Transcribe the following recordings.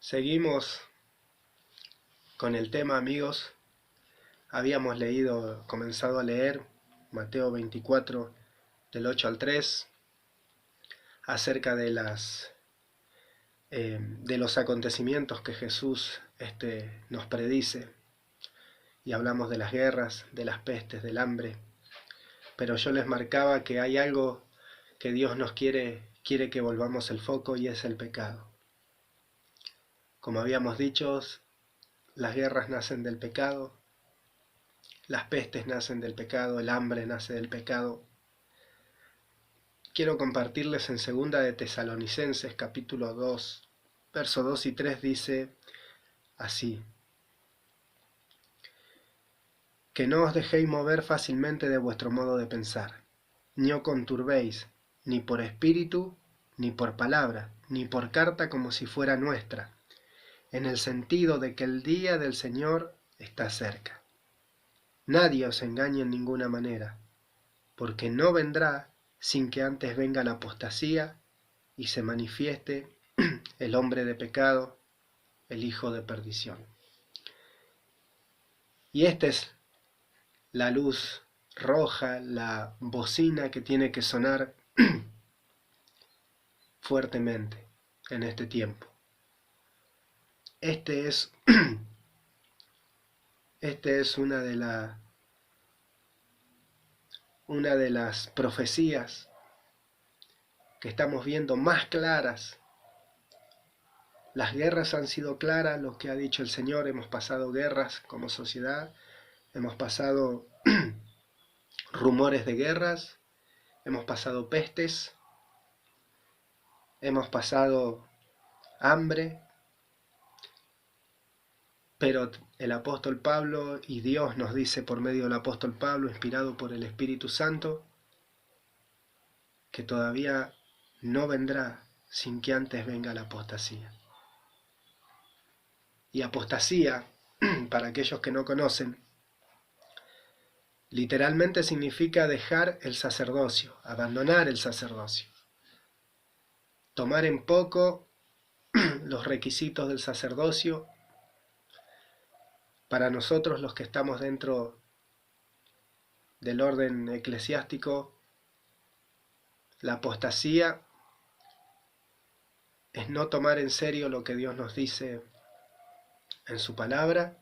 Seguimos con el tema, amigos. Habíamos comenzado a leer Mateo 24, del 8 al 3, acerca de los acontecimientos que Jesús nos predice. Y hablamos de las guerras, de las pestes, del hambre. Pero yo les marcaba que hay algo que Dios quiere que volvamos el foco, y es el pecado. Como habíamos dicho, las guerras nacen del pecado, las pestes nacen del pecado, el hambre nace del pecado. Quiero compartirles en 2 de Tesalonicenses, capítulo 2, versos 2 y 3, dice así: que no os dejéis mover fácilmente de vuestro modo de pensar, ni os conturbéis, ni por espíritu, ni por palabra, ni por carta como si fuera nuestra, en el sentido de que el día del Señor está cerca. Nadie os engañe en ninguna manera, porque no vendrá sin que antes venga la apostasía y se manifieste el hombre de pecado, el hijo de perdición. Y esta es la luz roja, la bocina que tiene que sonar fuertemente en este tiempo. Este es una de las profecías que estamos viendo más claras. Las guerras han sido claras, lo que ha dicho el Señor. Hemos pasado guerras como sociedad, hemos pasado rumores de guerras, hemos pasado pestes, hemos pasado hambre, pero el apóstol Pablo y Dios nos dice por medio del apóstol Pablo, inspirado por el Espíritu Santo, que todavía no vendrá sin que antes venga la apostasía. Y apostasía, para aquellos que no conocen, literalmente significa dejar el sacerdocio, abandonar el sacerdocio, tomar en poco los requisitos del sacerdocio. Para nosotros, los que estamos dentro del orden eclesiástico, la apostasía es no tomar en serio lo que Dios nos dice en su palabra,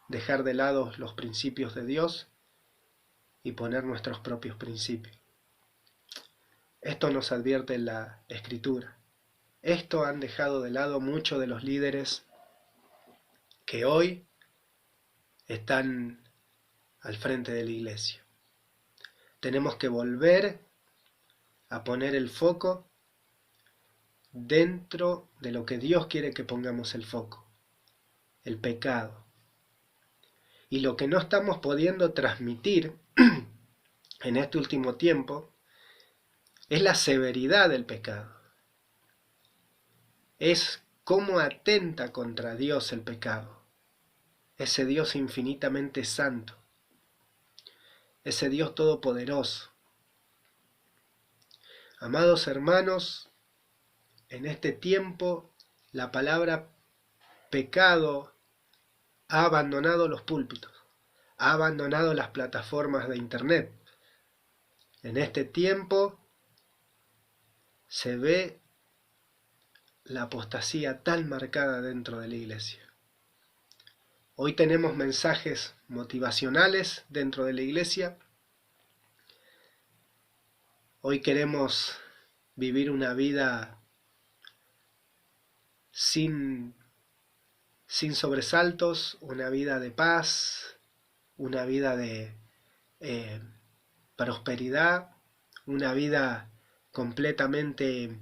dejar de lado los principios de Dios y poner nuestros propios principios. Esto nos advierte en la Escritura. Esto han dejado de lado muchos de los líderes que hoy están al frente de la iglesia. Tenemos que volver a poner el foco dentro de lo que Dios quiere que pongamos el foco: el pecado. Y lo que no estamos pudiendo transmitir en este último tiempo es la severidad del pecado. Es cómo atenta contra Dios el pecado. Ese Dios infinitamente santo, ese Dios todopoderoso. Amados hermanos, en este tiempo la palabra pecado ha abandonado los púlpitos, ha abandonado las plataformas de internet. En este tiempo se ve la apostasía tan marcada dentro de la iglesia. Hoy tenemos mensajes motivacionales dentro de la iglesia. Hoy queremos vivir una vida sin sobresaltos, una vida de paz, una vida de prosperidad, una vida completamente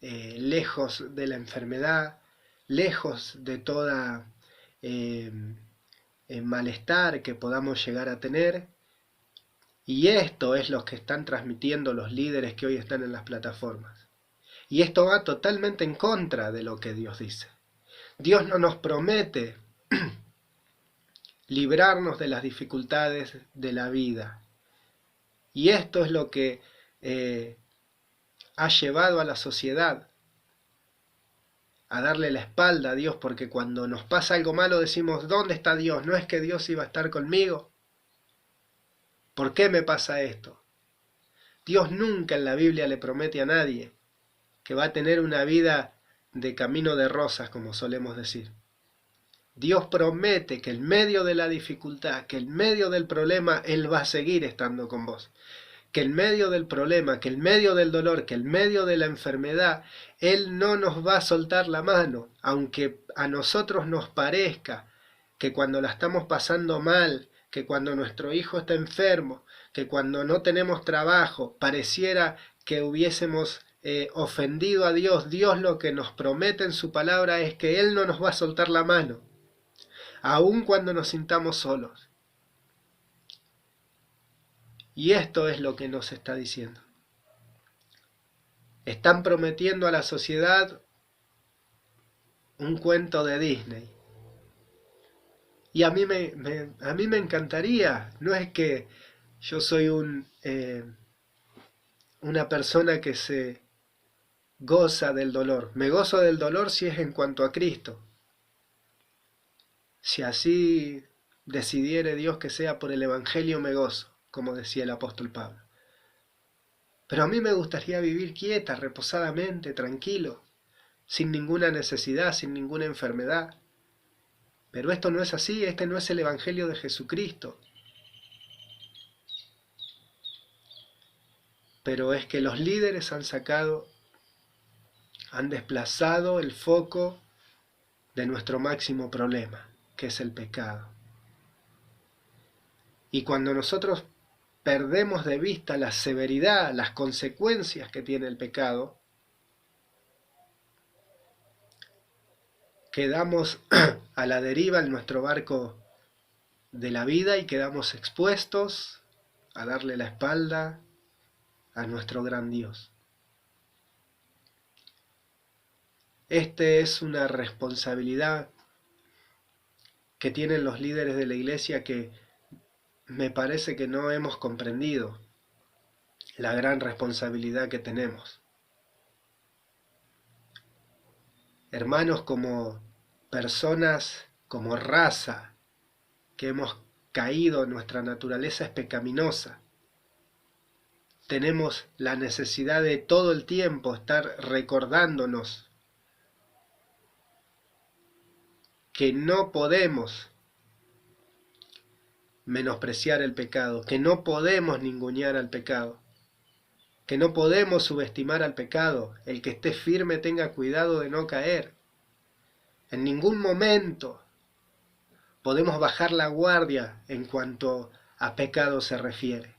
lejos de la enfermedad, lejos de toda malestar que podamos llegar a tener. Y esto es lo que están transmitiendo los líderes que hoy están en las plataformas. Y esto va totalmente en contra de lo que Dios dice. Dios no nos promete librarnos de las dificultades de la vida. Y esto es lo que ha llevado a la sociedad a darle la espalda a Dios, porque cuando nos pasa algo malo decimos, ¿dónde está Dios? ¿No es que Dios iba a estar conmigo? ¿Por qué me pasa esto? Dios nunca en la Biblia le promete a nadie que va a tener una vida de camino de rosas, como solemos decir. Dios promete que en medio de la dificultad, que en medio del problema, Él va a seguir estando con vos. Que en medio del problema, que en medio del dolor, que en medio de la enfermedad, Él no nos va a soltar la mano, aunque a nosotros nos parezca que cuando la estamos pasando mal, que cuando nuestro hijo está enfermo, que cuando no tenemos trabajo, pareciera que hubiésemos ofendido a Dios. Dios lo que nos promete en su palabra es que Él no nos va a soltar la mano, aun cuando nos sintamos solos. Y esto es lo que nos está diciendo. Están prometiendo a la sociedad un cuento de Disney. Y a mí me encantaría. No es que yo soy una persona que se goza del dolor. Me gozo del dolor si es en cuanto a Cristo. Si así decidiere Dios que sea por el Evangelio, me gozo, como decía el apóstol Pablo. Pero a mí me gustaría vivir quieta, reposadamente, tranquilo, sin ninguna necesidad, sin ninguna enfermedad. Pero esto no es así, este no es el Evangelio de Jesucristo. Pero es que los líderes han desplazado el foco de nuestro máximo problema, que es el pecado. Y cuando nosotros perdemos de vista la severidad, las consecuencias que tiene el pecado, quedamos a la deriva en nuestro barco de la vida y quedamos expuestos a darle la espalda a nuestro gran Dios. Esta es una responsabilidad que tienen los líderes de la iglesia que me parece que no hemos comprendido la gran responsabilidad que tenemos. Hermanos, como personas, como raza, que hemos caído, nuestra naturaleza es pecaminosa. Tenemos la necesidad de todo el tiempo estar recordándonos que no podemos menospreciar el pecado, que no podemos ningunear al pecado, que no podemos subestimar al pecado. El que esté firme tenga cuidado de no caer. En ningún momento podemos bajar la guardia en cuanto a pecado se refiere.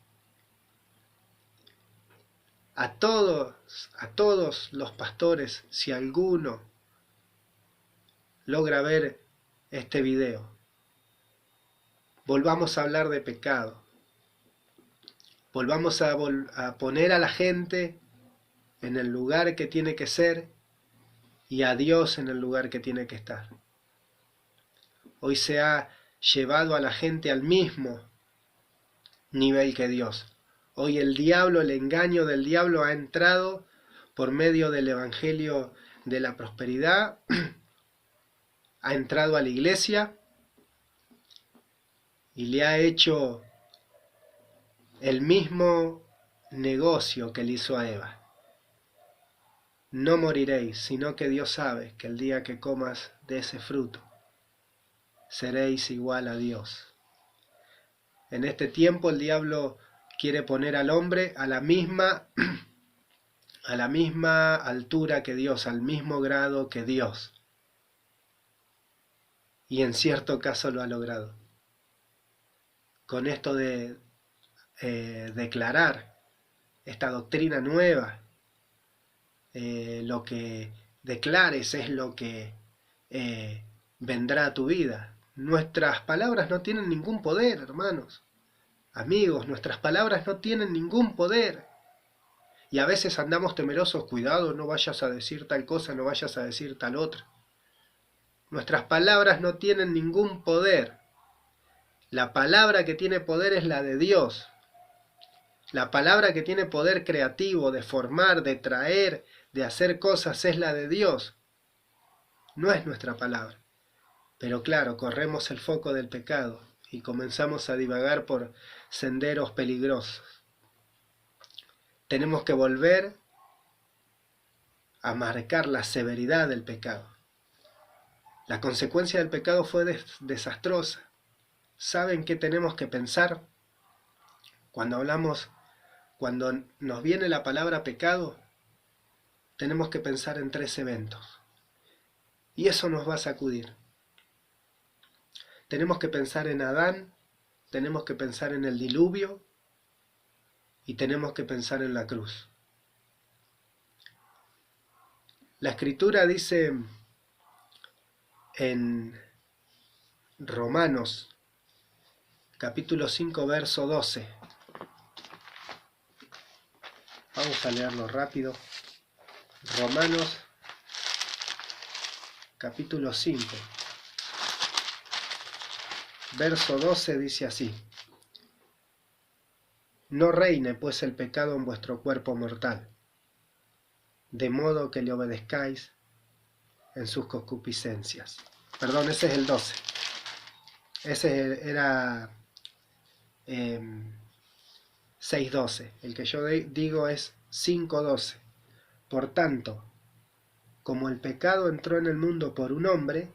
A todos los pastores, si alguno logra ver este video, volvamos a hablar de pecado. Volvamos a poner a la gente en el lugar que tiene que ser y a Dios en el lugar que tiene que estar. Hoy se ha llevado a la gente al mismo nivel que Dios. Hoy el engaño del diablo ha entrado por medio del evangelio de la prosperidad, ha entrado a la iglesia y le ha hecho el mismo negocio que le hizo a Eva. No moriréis, sino que Dios sabe que el día que comas de ese fruto, seréis igual a Dios. En este tiempo el diablo quiere poner al hombre a la misma altura que Dios, al mismo grado que Dios. Y en cierto caso lo ha logrado. Con esto de declarar esta doctrina nueva, lo que declares es lo que vendrá a tu vida. Nuestras palabras no tienen ningún poder, hermanos. Amigos, nuestras palabras no tienen ningún poder. Y a veces andamos temerosos, cuidado, no vayas a decir tal cosa, no vayas a decir tal otra. Nuestras palabras no tienen ningún poder. La palabra que tiene poder es la de Dios. La palabra que tiene poder creativo, de formar, de traer, de hacer cosas, es la de Dios. no es nuestra palabra. Pero claro, corremos el foco del pecado y comenzamos a divagar por senderos peligrosos. Tenemos que volver a marcar la severidad del pecado. La consecuencia del pecado fue desastrosa. ¿Saben qué tenemos que pensar cuando nos viene la palabra pecado? Tenemos que pensar en 3 eventos. Y eso nos va a sacudir. Tenemos que pensar en Adán, tenemos que pensar en el diluvio y tenemos que pensar en la cruz. La Escritura dice en Romanos, capítulo 5, verso 12. Vamos a leerlo rápido. Romanos, capítulo 5, verso 12 dice así: No reine pues el pecado en vuestro cuerpo mortal, de modo que le obedezcáis en sus concupiscencias. Perdón, ese es el 12. Ese era 6:12. El que yo digo es 5:12. Por tanto, como el pecado entró en el mundo por un hombre,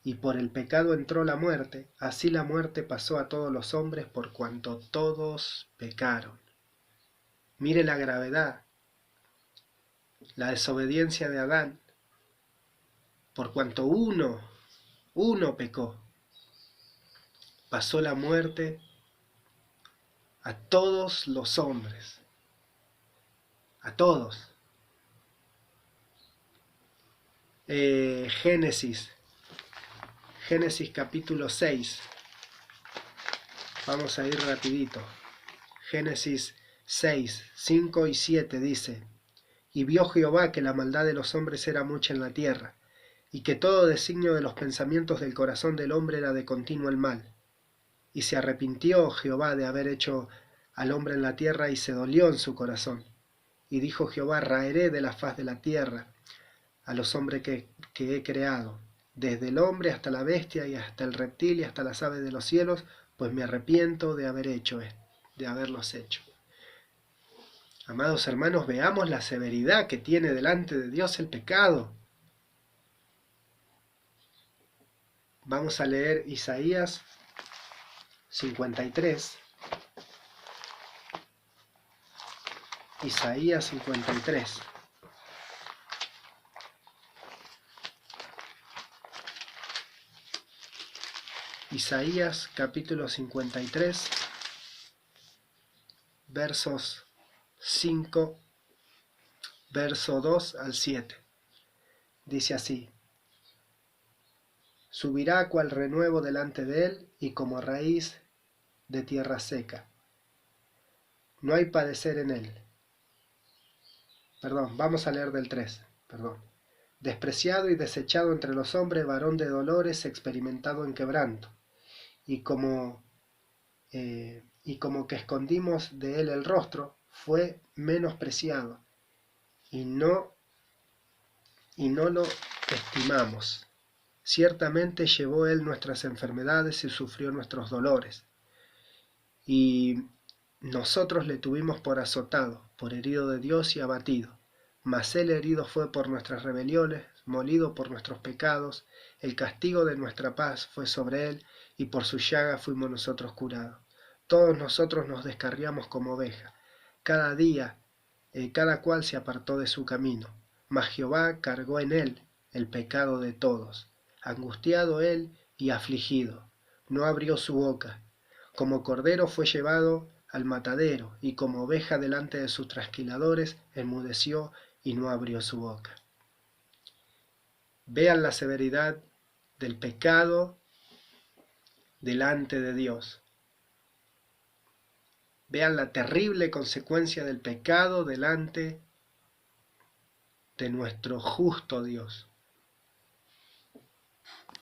y por el pecado entró la muerte, así la muerte pasó a todos los hombres por cuanto todos pecaron. Mire la gravedad, la desobediencia de Adán, por cuanto uno pecó, pasó la muerte a todos los hombres, a todos. Génesis capítulo 6, vamos a ir rapidito. Génesis 6, 5 y 7 dice: Y vio Jehová que la maldad de los hombres era mucha en la tierra, y que todo designio de los pensamientos del corazón del hombre era de continuo el mal. Y se arrepintió Jehová de haber hecho al hombre en la tierra, y se dolió en su corazón. Y dijo Jehová: Raeré de la faz de la tierra a los hombres que he creado, desde el hombre hasta la bestia y hasta el reptil y hasta las aves de los cielos, pues me arrepiento de haberlos hecho. Amados hermanos, veamos la severidad que tiene delante de Dios el pecado. Vamos a leer Isaías 53. Isaías 53. Isaías capítulo 53, versos 5, verso 2 al 7. Dice así: Subirá cual renuevo delante de él, y como raíz de tierra seca. No hay padecer en él. Perdón, vamos a leer del 3. Despreciado y desechado entre los hombres, varón de dolores, experimentado en quebranto. Y como que escondimos de él el rostro, fue menospreciado, y no lo estimamos. Ciertamente llevó él nuestras enfermedades y sufrió nuestros dolores. Y nosotros le tuvimos por azotado, por herido de Dios y abatido. Mas él herido fue por nuestras rebeliones, molido por nuestros pecados. El castigo de nuestra paz fue sobre él, y por su llaga fuimos nosotros curados. Todos nosotros nos descarriamos como ovejas. Cada cual se apartó de su camino. Mas Jehová cargó en él el pecado de todos. Angustiado él y afligido, no abrió su boca. Como cordero fue llevado al matadero, y como oveja delante de sus trasquiladores, enmudeció y no abrió su boca. Vean la severidad del pecado delante de Dios. Vean la terrible consecuencia del pecado delante de nuestro justo Dios.